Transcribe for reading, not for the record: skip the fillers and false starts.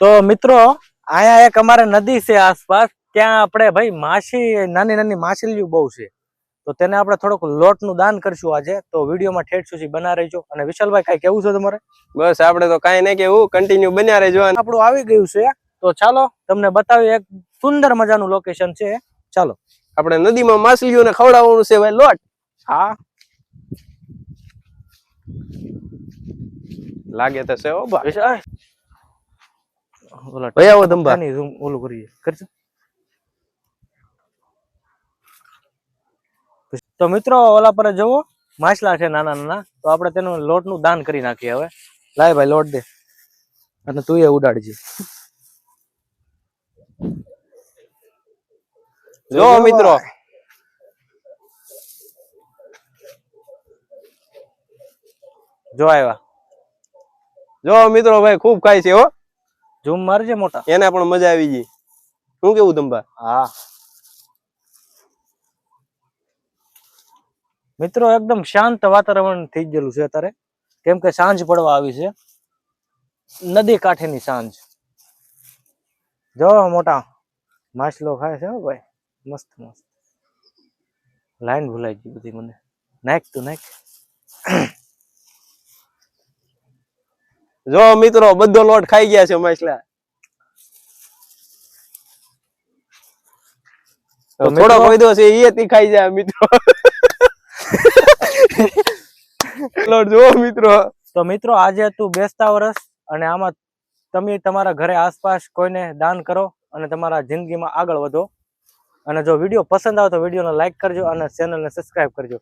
તો મિત્રો અહીંયા એક અમારે નદી છે આસપાસ, ત્યાં આપણે ભાઈ માછી નાની નાની માછલીઓ બહુ છે, તો તેને આપણે થોડુંક લોટનું દાન કરશું આજે. તો વિડીયોમાં ઠેઠ સુધી બના રહેજો. અને વિશાલભાઈ કઈ કેવું છે તમારે? બસ આપણે તો કાંઈ નહીં કેવું, કન્ટિન્યુ બન્યા રહેજો. આપણું આવી ગયું છે, તો ચાલો તમને બતાવી. એક સુંદર મજાનું લોકેશન છે, ચાલો. આપણે નદીમાં માછલીઓને ખવડાવવાનું છે ભાઈ લોટ. હા લાગે તો છે હો બા. વિશાલ, ઓલા ભાઈ આવો ધંબા. આની zoom ઓલું કરીએ કરજો. તો મિત્રો ઓલા પર જુઓ, માછલા છે નાના નાના, તો આપણે તેનું લોટનું દાન કરી નાખીએ. હવે લાય ભાઈ લોટ દે, અને તું એ ઉડાડજે. જો મિત્રો જો આવ્યા. જો મિત્રો ભાઈ ખૂબ ખાય છે હો. ઝૂમ મારજે મોટા. એને પણ મજા આવી ગઈ. શું કેવું ધંબા? હા મિત્રો એકદમ શાંત વાતાવરણ થઈ ગયેલું છે અત્યારે, કેમ કે સાંજ પડવા આવી છે, નદી કાંઠેની સાંજ. જો મોટા માછલો ખાય છે હો ભાઈ, મસ્ત મસ્ત. લાઈન ભૂલાઈ ગઈ બધી મને. નાખ તું નાખ. જો મિત્રો બધો લોટ ખાઈ ગયા છે માછલા. તો થોડો કોઈદો છે એ તી ખાઈ જાય મિત્રો. લોટ જો મિત્રો. તો મિત્રો આજે હતું બેસતા વર્ષ, અને આમાં તમે તમારા ઘરે આસપાસ કોઈને દાન કરો અને તમારા જિંદગીમાં આગળ વધો. અને જો વિડીયો પસંદ આવે તો વિડીયોને લાઈક કરજો અને ચેનલને સબસ્ક્રાઇબ કરજો.